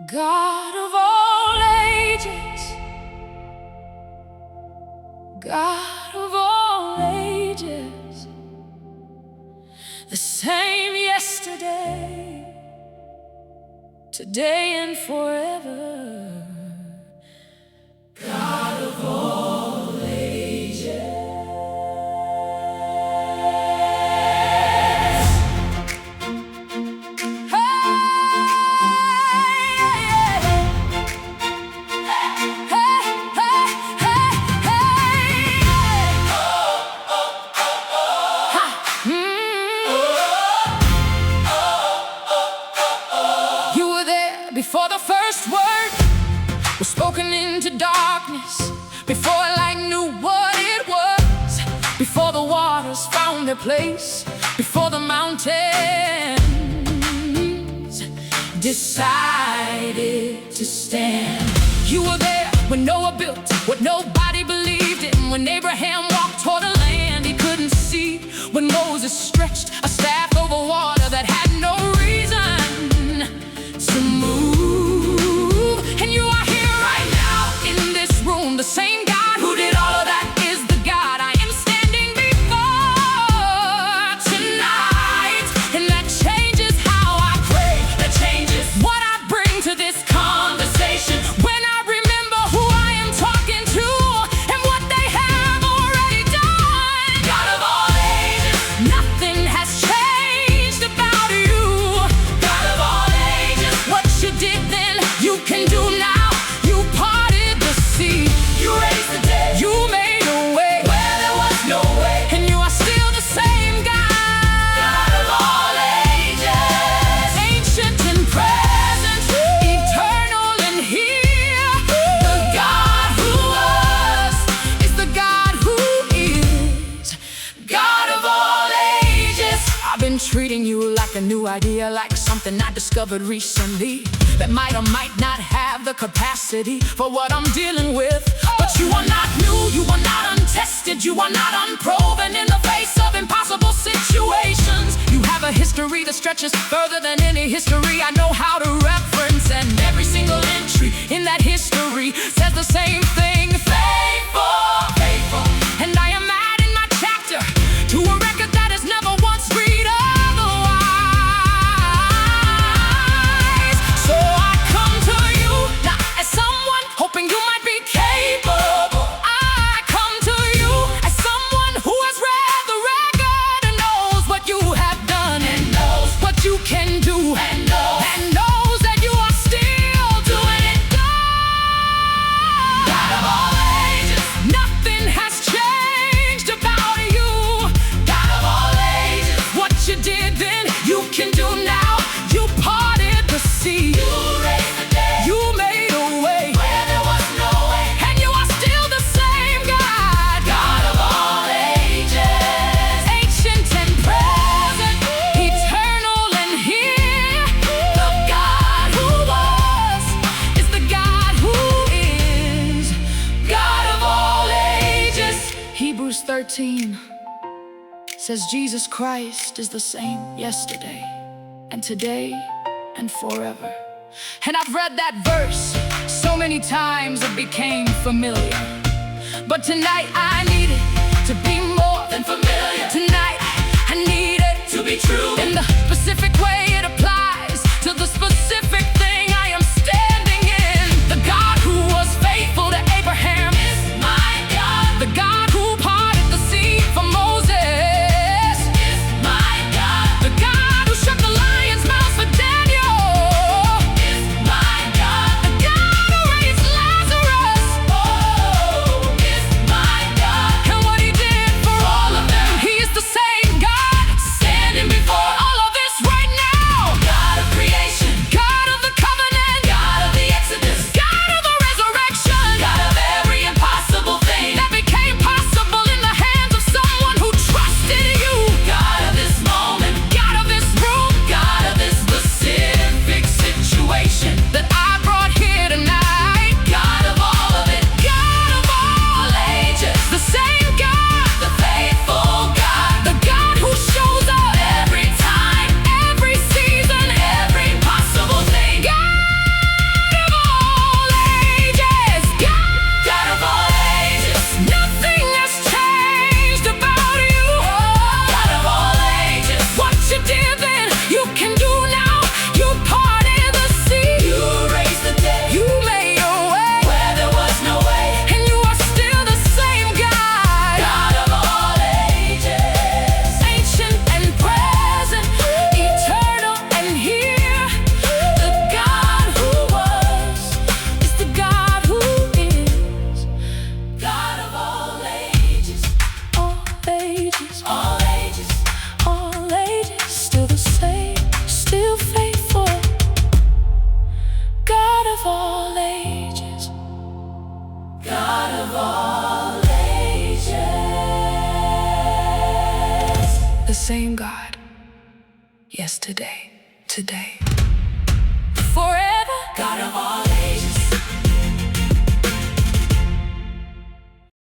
God of all ages, God of all ages, the same yesterday, today and forever. God of all ages. Before the first word was spoken into darkness, before light knew what it was, before the waters found their place, before the mountains decided to stand. You were there when Noah built what nobody believed in, when Abraham walked toward a land he couldn't see, when Moses stretched a staff over water that had no reason to move. And you are here right now in this room. The same God who did all of that is the God I am standing before tonight. And that changes how I pray, that changes what I bring to this conversation. When I remember who I am talking to and what they have already done. God of all ages, nothing has changed about you. God of all ages, what you did then, you can do now. You parted the sea, you raised the dead, you made a way where there was no way, and you are still the same God. God of all ages, ancient and present, eternal and here. The God who was is the God who is. God of all ages. I've been treating you like a new idea, like something I discovered recently, that might or might not have the capacity for what I'm dealing with. But you are not new, you are not untested, you are not unproven in the face of impossible situations. You have a history that stretches further than any history I know how to reference, and every single entry in that history says the same thing: faithful, faithful. And I am adding my chapter to a record that has never once read otherwise. So I come to you not as someone hoping you might be capable. I come to you as someone who has read the record and knows what you have done, and knows what you can do, and knows that you are still doing it. God of all ages, nothing has changed about you. God of all ages, what you did then, you can do now. You parted the sea, you raised the dead, you made a way where there was no way, and you are still the same God. God of all ages, ancient and present, eternal and here. The God who was is the God who is. God of all ages. Hebrews 13 says Jesus Christ is the same yesterday and today and forever. And I've read that verse so many times it became familiar, but tonight I need it to be more than familiar. Tonight I need it to be true in the specific way it applies to the specific thing I am standing in. The God who was faithful to Abraham is my God. The God who parted the sea for Moses is my God. The God who shut the lion's mouth for Daniel is my God. The God who raised Lazarus, is my God. And what he did for all of them, he is the same God standing before all of this right same God yesterday, today.